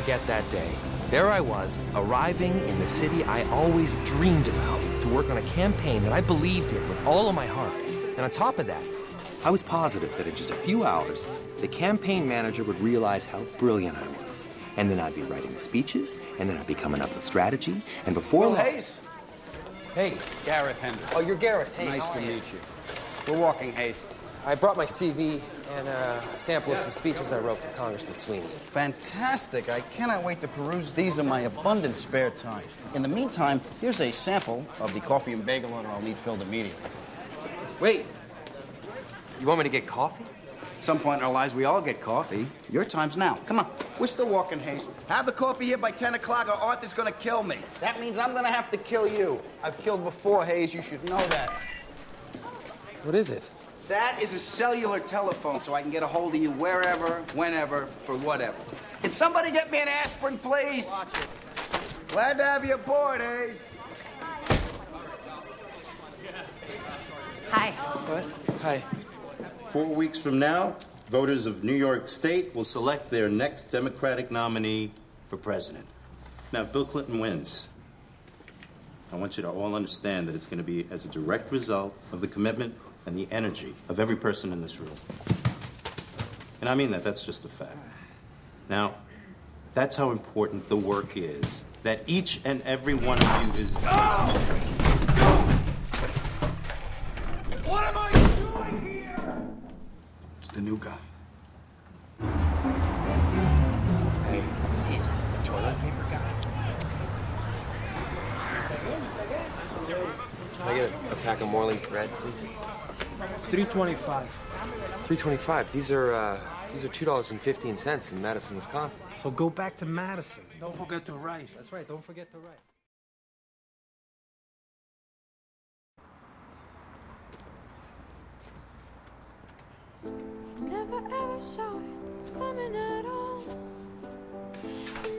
forget that day. There I was, arriving in the city I always dreamed about to work on a campaign that I believed in with all of my heart. And on top of that, I was positive that in just a few hours, the campaign manager would realize how brilliant I was. And then I'd be writing speeches, and then I'd be coming up with strategy, and before long... Hayes. Hey. Gareth Henderson. Oh, you're Gareth. Hey, nice how to are you? meet you. We're walking, Hayes. I brought my CV and a sample of some speeches I wrote for Congressman Sweeney. Fantastic. I cannot wait to peruse these in my abundant spare time. In the meantime, here's a sample of the coffee and bagel order I'll need filled immediately. Wait. You want me to get coffee? At some point in our lives, we all get coffee. Your time's now. Come on. We're still walking, Hayes. Have the coffee here by 10 o'clock or Arthur's gonna kill me. That means I'm gonna have to kill you. I've killed before, Hayes. You should know that. What is it? That is a cellular telephone, so I can get a hold of you wherever, whenever, for whatever. Can somebody get me an aspirin, please? Watch it. Glad to have you aboard, Hayes. Hi. What? Hi. 4 weeks from now, voters of New York State will select their next Democratic nominee for president. Now, if Bill Clinton wins, I want you to all understand that it's going to be as a direct result of the commitment and the energy of every person in this room. And I mean that, that's just a fact. Now, that's how important the work is, that each and every one of you is... What am I doing here? It's the new guy. Hey, he's the toilet paper guy. Can I get a pack of Morling thread, please? $3.25. $3.25. These are $2.15 in Madison, Wisconsin. So go back to Madison. Don't forget to write. That's right, don't forget to write. Never ever saw it coming at all.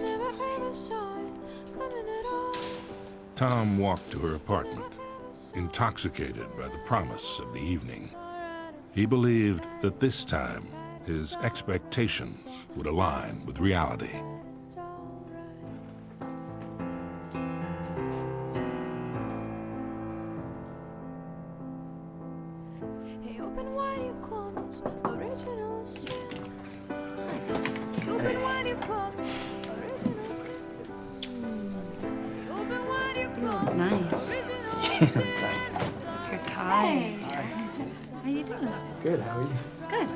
Never ever saw it coming at all. Tom walked to her apartment, intoxicated by the promise of the evening. He believed that this time his expectations would align with reality. Hey, open wide your corners, original sin. Hey, open wide your corners, original sin. Hey, open wide your corners, Nice. original sin. You're tired. How you doing? Good, how are you? Good.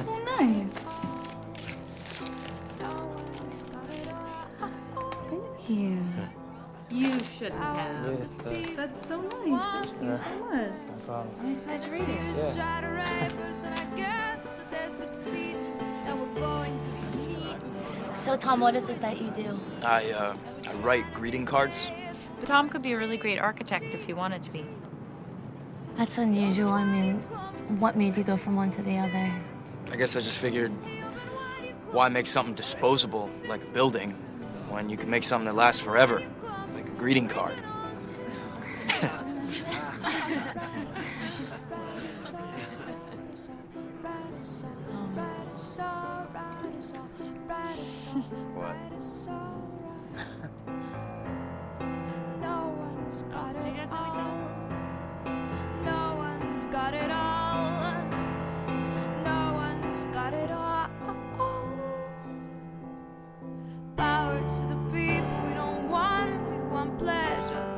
So nice. Thank you. You shouldn't have. It's the... That's so nice. Thank you so much. No problem. I'm excited to read it. So, Tom, what is it that you do? I write greeting cards. Tom could be a really great architect if he wanted to be. That's unusual. I mean, what made you go from one to the other? I guess I just figured, why make something disposable, like a building, when you can make something that lasts forever, like a greeting card. What? Do you guys know each other? No one's got it all. No one's got it all. Power to the people, we don't want it, we want pleasure.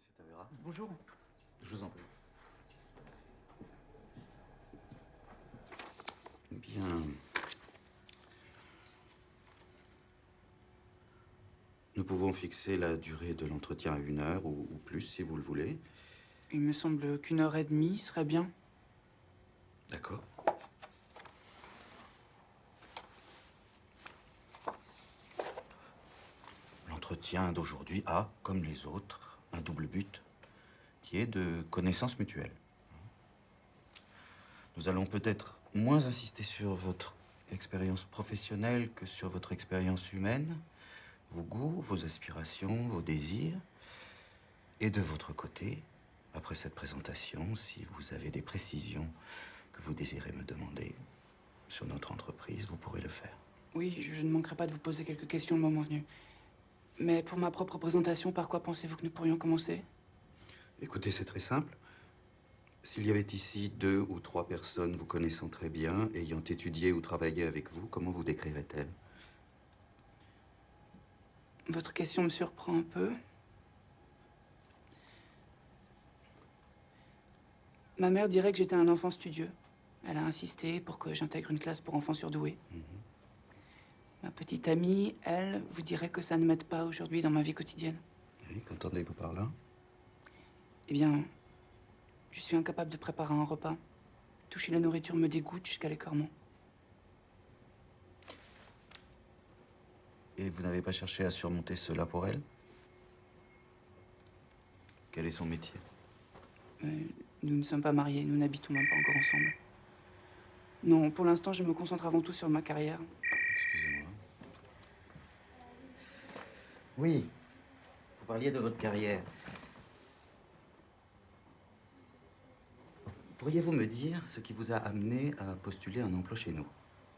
monsieur Tavera. Bonjour. Je vous en prie. Bien. Nous pouvons fixer la durée de l'entretien à 1 heure ou plus, si vous le voulez. Il me semble qu'1 heure et demie serait bien. D'accord. L'entretien d'aujourd'hui a, comme les autres, un double but, qui est de connaissance mutuelle. Nous allons peut-être moins insister sur votre expérience professionnelle que sur votre expérience humaine, vos goûts, vos aspirations, vos désirs. Et de votre côté, après cette présentation, si vous avez des précisions que vous désirez me demander sur notre entreprise, vous pourrez le faire. Oui, je ne manquerai pas de vous poser quelques questions le moment venu. Mais pour ma propre présentation, par quoi pensez-vous que nous pourrions commencer? Écoutez, c'est très simple. S'il y avait ici 2 ou 3 personnes vous connaissant très bien, ayant étudié ou travaillé avec vous, comment vous décrirait-elle? Votre question me surprend un peu. Ma mère dirait que j'étais un enfant studieux. Elle a insisté pour que j'intègre une classe pour enfants surdoués. Ma petite amie, elle, vous dirait que ça ne m'aide pas aujourd'hui dans ma vie quotidienne. Oui, qu'entendez-vous par là? Eh bien, je suis incapable de préparer un repas. Toucher la nourriture me dégoûte jusqu'à l'écœurement. Et vous n'avez pas cherché à surmonter cela pour elle? Quel est son métier? Nous ne sommes pas mariés, nous n'habitons même pas encore ensemble. Non, pour l'instant, je me concentre avant tout sur ma carrière. Excusez-moi. Oui, vous parliez de votre carrière. Pourriez-vous me dire ce qui vous a amené à postuler un emploi chez nous?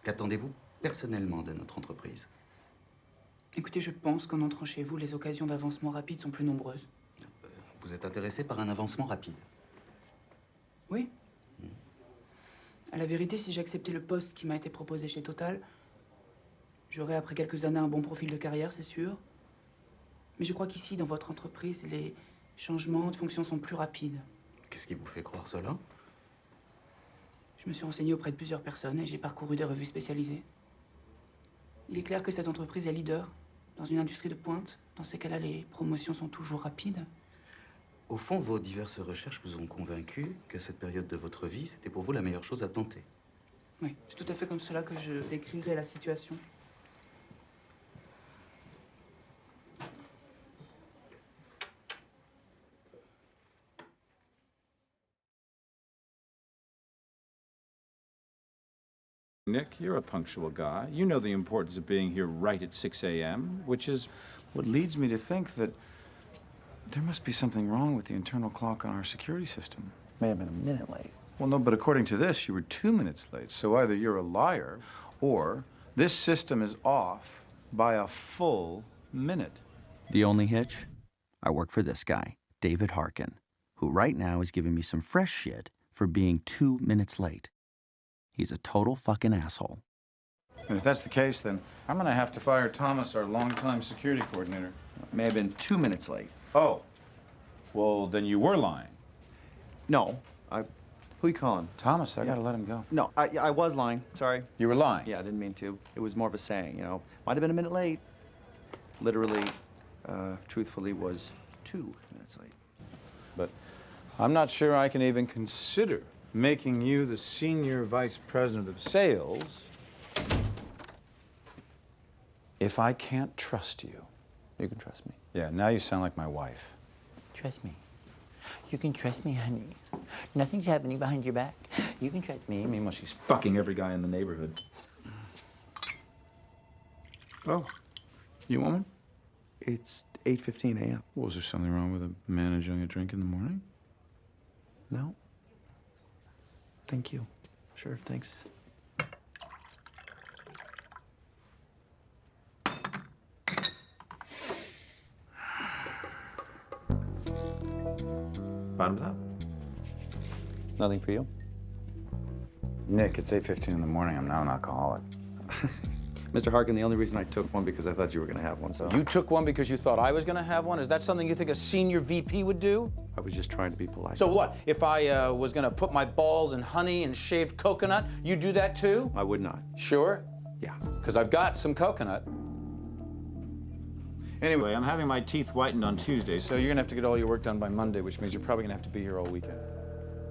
Qu'attendez-vous personnellement de notre entreprise? Écoutez, je pense qu'en entrant chez vous, les occasions d'avancement rapide sont plus nombreuses. Vous êtes intéressé par un avancement rapide? Oui. À la vérité, si j'acceptais le poste qui m'a été proposé chez Total, j'aurais après quelques années un bon profil de carrière, c'est sûr. Mais je crois qu'ici, dans votre entreprise, les changements de fonction sont plus rapides. Qu'est-ce qui vous fait croire cela? Je me suis renseigné auprès de plusieurs personnes et j'ai parcouru des revues spécialisées. Il est clair que cette entreprise est leader dans une industrie de pointe. Dans ces cas-là, les promotions sont toujours rapides. Au fond, vos diverses recherches vous ont convaincu que cette période de votre vie, c'était pour vous la meilleure chose à tenter. Oui, c'est tout à fait comme cela que je décrirais la situation. Nick, you're a punctual guy. You know the importance of being here right at 6 a.m., which is what leads me to think that there must be something wrong with the internal clock on our security system. May have been a minute late. Well, no, but according to this, you were 2 minutes late. So either you're a liar or this system is off by a full minute. The only hitch? I work for this guy, David Harkin, who right now is giving me some fresh shit for being 2 minutes late. He's a total fucking asshole. And if that's the case, then I'm gonna have to fire Thomas, our longtime security coordinator. May have been 2 minutes late. Oh. Well, then you were lying. No, who you calling? Thomas, I gotta let him go. No, I was lying. Sorry. You were lying? Yeah, I didn't mean to. It was more of a saying, you know. Might have been a minute late. Literally, truthfully, was 2 minutes late. But I'm not sure I can even consider making you the senior vice president of sales if I can't trust you. You can trust me. Yeah, now you sound like my wife. Trust me. You can trust me, honey. Nothing's happening behind your back. You can trust me. Meanwhile, she's fucking every guy in the neighborhood. Oh, you want one? It's 8:15 a.m. Was there something wrong with managing a drink in the morning? No. Thank you. Sure, thanks. Bottoms up. Nothing for you? Nick, it's 8:15 in the morning. I'm now an alcoholic. Mr. Harkin, the only reason I took one because I thought you were going to have one, so... You took one because you thought I was going to have one? Is that something you think a senior VP would do? I was just trying to be polite. So what? If I was going to put my balls in honey and shaved coconut, you'd do that too? I would not. Sure? Yeah. Because I've got some coconut. Anyway, I'm having my teeth whitened on Tuesday, so you're going to have to get all your work done by Monday, which means you're probably going to have to be here all weekend.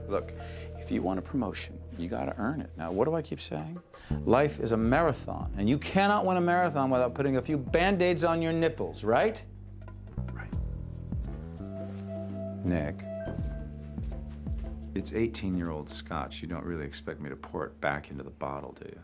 Look, if you want a promotion, you got to earn it. Now, what do I keep saying? Life is a marathon, and you cannot win a marathon without putting a few Band-Aids on your nipples, right? Right. Nick, it's 18-year-old scotch. You don't really expect me to pour it back into the bottle, do you?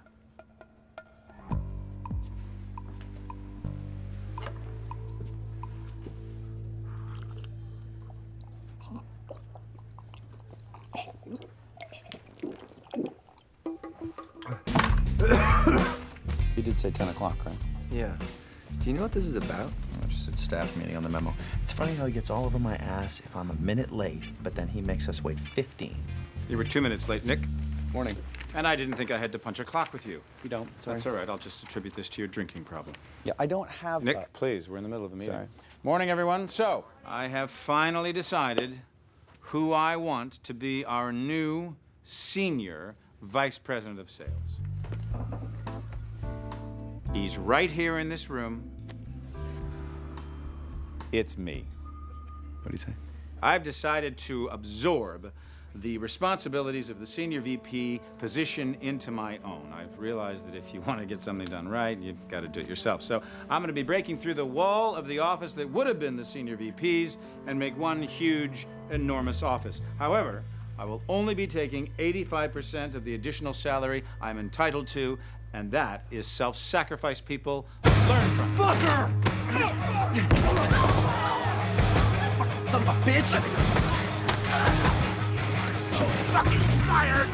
You did say 10 o'clock, right? Yeah. Do you know what this is about? I just said staff meeting on the memo. It's funny how he gets all over my ass if I'm a minute late, but then he makes us wait 15. You were 2 minutes late, Nick. Morning. And I didn't think I had to punch a clock with you. You don't. Sorry. That's all right. I'll just attribute this to your drinking problem. Yeah, I don't have... Nick, please. We're in the middle of a meeting. Sorry. Morning, everyone. So, I have finally decided who I want to be our new senior vice president of sales. He's right here in this room. It's me. What do you say? I've decided to absorb the responsibilities of the senior VP position into my own. I've realized that if you want to get something done right, you've got to do it yourself. So I'm going to be breaking through the wall of the office that would have been the senior VP's and make one huge, enormous office. However, I will only be taking 85% of the additional salary I'm entitled to, and that is self-sacrifice, people. Learn from it. Fucker! Fucking son of a bitch! So fucking fired!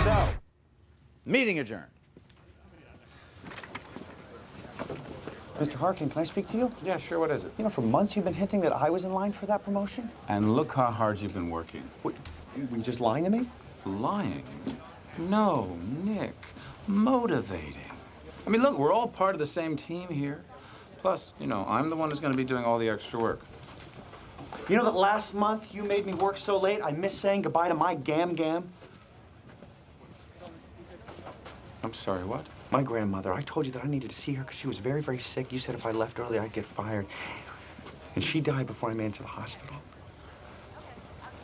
So, meeting adjourned. Mr. Harkin, can I speak to you? Yeah, sure. What is it? You know, for months you've been hinting that I was in line for that promotion. And look how hard you've been working. What, were you just lying to me? Lying? No, Nick. Motivating. I mean, look, we're all part of the same team here. Plus, you know, I'm the one who's going to be doing all the extra work. You know that last month you made me work so late I missed saying goodbye to my gam-gam? I'm sorry, what? My grandmother. I told you that I needed to see her because she was very, very sick. You said if I left early, I'd get fired. And she died before I made it to the hospital.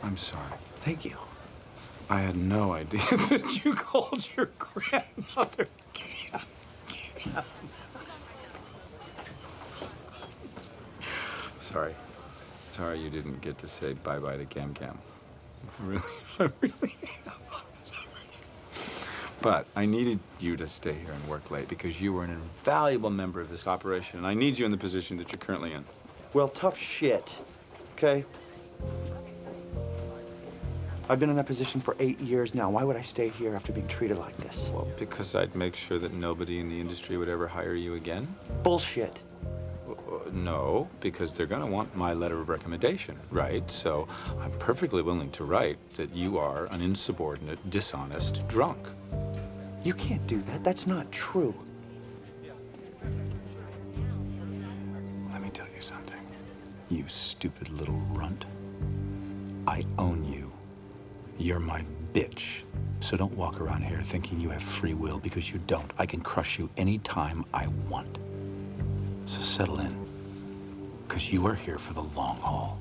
I'm sorry. Thank you. I had no idea that you called your grandmother Gam. Sorry. Sorry you didn't get to say bye-bye to Gam Gam. I really am. But I needed you to stay here and work late because you were an invaluable member of this operation, and I need you in the position that you're currently in. Well, tough shit, okay? I've been in that position for 8 years now. Why would I stay here after being treated like this? Well, because I'd make sure that nobody in the industry would ever hire you again. Bullshit. No, because they're going to want my letter of recommendation, right? So I'm perfectly willing to write that you are an insubordinate, dishonest drunk. You can't do that. That's not true. Let me tell you something. You stupid little runt. I own you. You're my bitch. So don't walk around here thinking you have free will, because you don't. I can crush you anytime I want. So settle in, because you are here for the long haul.